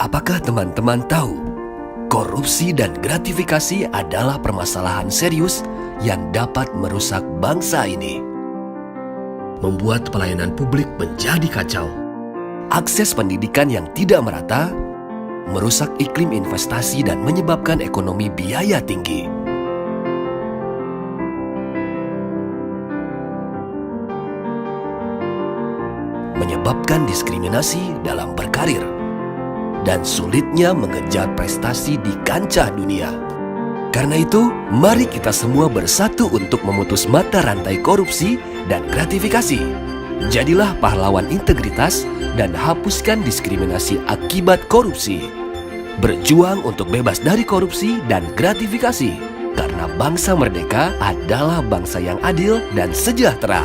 Apakah teman-teman tahu, korupsi dan gratifikasi adalah permasalahan serius yang dapat merusak bangsa ini? Membuat pelayanan publik menjadi kacau, akses pendidikan yang tidak merata, merusak iklim investasi dan menyebabkan ekonomi biaya tinggi. Menyebabkan diskriminasi dalam berkarir dan sulitnya mengejar prestasi di kancah dunia. Karena itu, mari kita semua bersatu untuk memutus mata rantai korupsi dan gratifikasi. Jadilah pahlawan integritas dan hapuskan diskriminasi akibat korupsi. Berjuang untuk bebas dari korupsi dan gratifikasi, karena bangsa merdeka adalah bangsa yang adil dan sejahtera.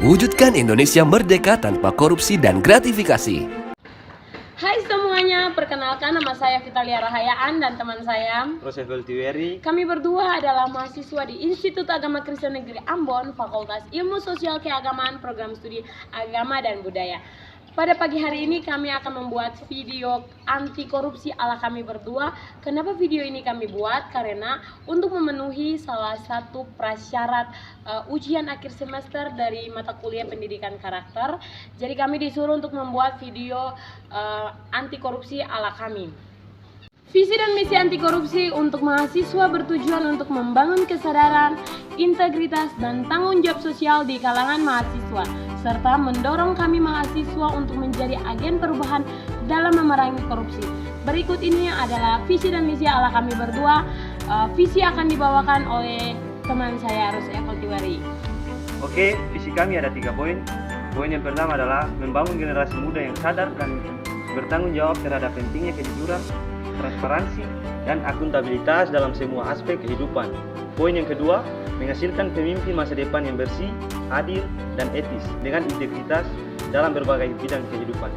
Wujudkan Indonesia merdeka tanpa korupsi dan gratifikasi. Hai semuanya, perkenalkan nama saya Vitalia Rahayaan dan teman saya Roosevelt Tiweri. Kami berdua adalah mahasiswa di Institut Agama Kristen Negeri Ambon, Fakultas Ilmu Sosial Keagamaan, Program Studi Agama dan Budaya. Pada pagi hari ini kami akan membuat video anti korupsi ala kami berdua. Kenapa video ini kami buat? Karena untuk memenuhi salah satu prasyarat ujian akhir semester dari mata kuliah pendidikan karakter. Jadi kami disuruh untuk membuat video anti korupsi ala kami. Visi dan misi anti korupsi untuk mahasiswa bertujuan untuk membangun kesadaran, integritas, dan tanggung jawab sosial di kalangan mahasiswa, serta mendorong kami mahasiswa untuk menjadi agen perubahan dalam memerangi korupsi. Berikut ini adalah visi dan misi ala kami berdua. Visi akan dibawakan oleh teman saya Roosevelt Tiweri. Oke, visi kami ada 3 poin. Poin yang pertama adalah membangun generasi muda yang sadar dan bertanggung jawab terhadap pentingnya kejujuran, transparansi, dan akuntabilitas dalam semua aspek kehidupan. Poin yang kedua, menghasilkan pemimpin masa depan yang bersih, adil, dan etis dengan integritas dalam berbagai bidang kehidupan.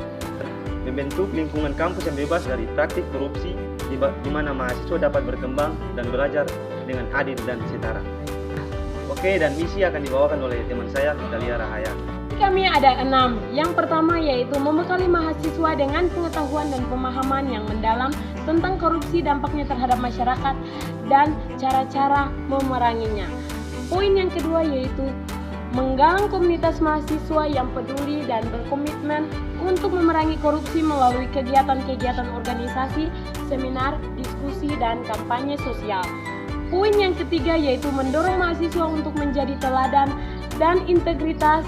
Membentuk lingkungan kampus yang bebas dari praktik korupsi di mana mahasiswa dapat berkembang dan belajar dengan adil dan setara. Oke, dan misi akan dibawakan oleh teman saya Vitalia Rahayaan. Kami ada 6. Yang pertama yaitu membekali mahasiswa dengan pengetahuan dan pemahaman yang mendalam tentang korupsi, dampaknya terhadap masyarakat, dan cara-cara memeranginya. Poin yang kedua yaitu menggalang komunitas mahasiswa yang peduli dan berkomitmen untuk memerangi korupsi melalui kegiatan-kegiatan organisasi, seminar, diskusi, dan kampanye sosial. Poin yang ketiga yaitu mendorong mahasiswa untuk menjadi teladan dan integritas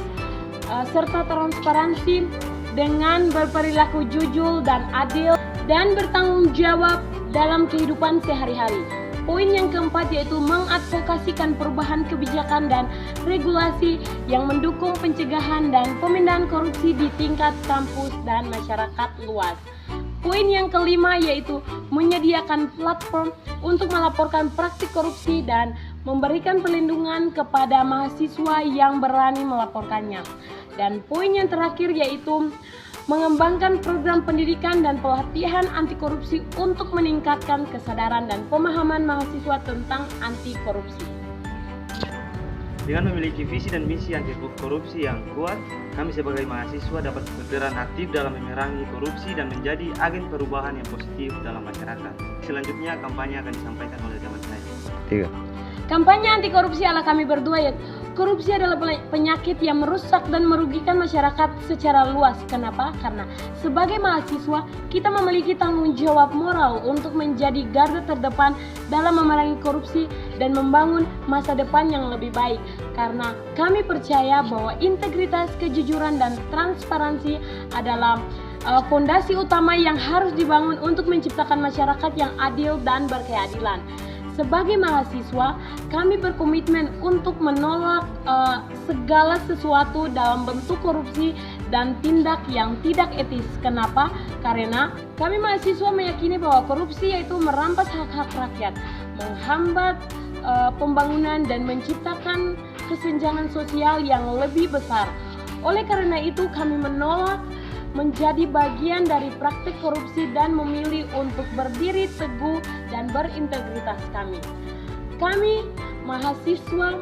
serta transparansi dengan berperilaku jujur dan adil dan bertanggung jawab dalam kehidupan sehari-hari. Poin yang keempat yaitu mengadvokasikan perubahan kebijakan dan regulasi yang mendukung pencegahan dan pemindahan korupsi di tingkat kampus dan masyarakat luas. Poin yang kelima yaitu menyediakan platform untuk melaporkan praktik korupsi dan memberikan perlindungan kepada mahasiswa yang berani melaporkannya. Dan poin yang terakhir yaitu mengembangkan program pendidikan dan pelatihan anti korupsi untuk meningkatkan kesadaran dan pemahaman mahasiswa tentang anti korupsi. Dengan memiliki visi dan misi anti korupsi yang kuat, kami sebagai mahasiswa dapat berperan aktif dalam memerangi korupsi dan menjadi agen perubahan yang positif dalam masyarakat. Selanjutnya, kampanye akan disampaikan oleh teman saya. Kampanye anti korupsi ala kami berdua ya. Korupsi adalah penyakit yang merusak dan merugikan masyarakat secara luas. Kenapa? Karena sebagai mahasiswa kita memiliki tanggung jawab moral untuk menjadi garda terdepan dalam memerangi korupsi dan membangun masa depan yang lebih baik. Karena kami percaya bahwa integritas, kejujuran, dan transparansi adalah fondasi utama yang harus dibangun untuk menciptakan masyarakat yang adil dan berkeadilan. Sebagai mahasiswa, kami berkomitmen untuk menolak segala sesuatu dalam bentuk korupsi dan tindak yang tidak etis. Kenapa? Karena kami mahasiswa meyakini bahwa korupsi yaitu merampas hak-hak rakyat, menghambat pembangunan dan menciptakan kesenjangan sosial yang lebih besar. Oleh karena itu, kami menolak menjadi bagian dari praktik korupsi dan memilih untuk berdiri teguh dan berintegritas kami. Kami mahasiswa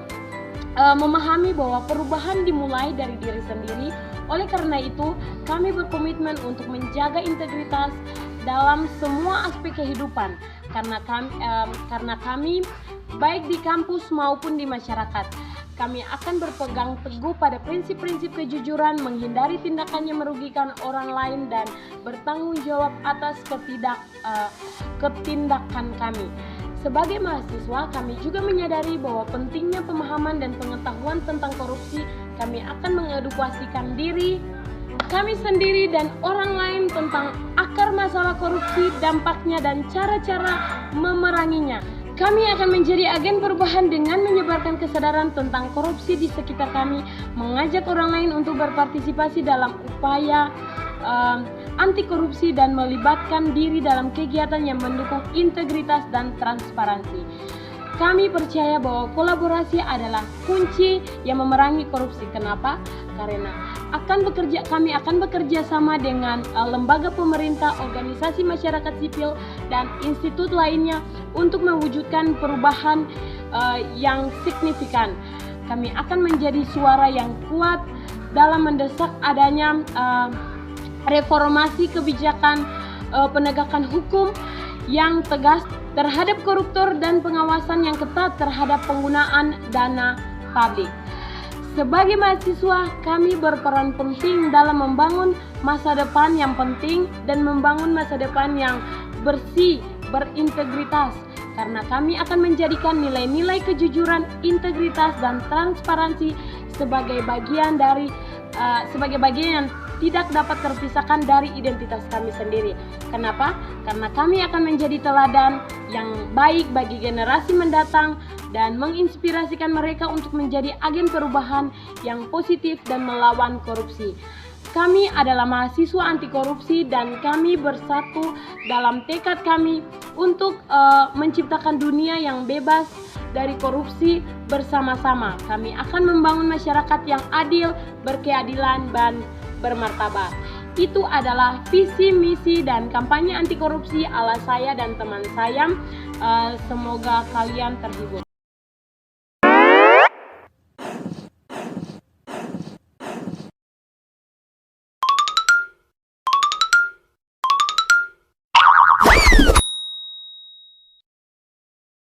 memahami bahwa perubahan dimulai dari diri sendiri. Oleh karena itu, kami berkomitmen untuk menjaga integritas dalam semua aspek kehidupan karena kami baik di kampus maupun di masyarakat. Kami akan berpegang teguh pada prinsip-prinsip kejujuran, menghindari tindakan yang merugikan orang lain, dan bertanggung jawab atas ketindakan kami. Sebagai mahasiswa, kami juga menyadari bahwa pentingnya pemahaman dan pengetahuan tentang korupsi. Kami akan mengedukasikan diri kami sendiri dan orang lain tentang akar masalah korupsi, dampaknya, dan cara-cara memeranginya. Kami akan menjadi agen perubahan dengan menyebarkan kesadaran tentang korupsi di sekitar kami, mengajak orang lain untuk berpartisipasi dalam upaya anti korupsi, dan melibatkan diri dalam kegiatan yang mendukung integritas dan transparansi. Kami percaya bahwa kolaborasi adalah kunci yang memerangi korupsi. Kenapa? Karena kami akan bekerja sama dengan lembaga pemerintah, organisasi masyarakat sipil, dan institut lainnya untuk mewujudkan perubahan yang signifikan. Kami akan menjadi suara yang kuat dalam mendesak adanya reformasi kebijakan penegakan hukum yang tegas terhadap koruptor dan pengawasan yang ketat terhadap penggunaan dana publik. Sebagai mahasiswa, kami berperan penting dalam membangun masa depan yang penting dan membangun masa depan yang bersih, berintegritas, karena kami akan menjadikan nilai-nilai kejujuran, integritas, dan transparansi sebagai bagian yang tidak dapat terpisahkan dari identitas kami sendiri. Kenapa? Karena kami akan menjadi teladan yang baik bagi generasi mendatang dan menginspirasikan mereka untuk menjadi agen perubahan yang positif dan melawan korupsi. Kami adalah mahasiswa anti korupsi dan kami bersatu dalam tekad kami untuk menciptakan dunia yang bebas dari korupsi bersama-sama. Kami akan membangun masyarakat yang adil, berkeadilan, dan bermartabat. Itu adalah visi, misi, dan kampanye anti korupsi ala saya dan teman saya. Semoga kalian terhibur.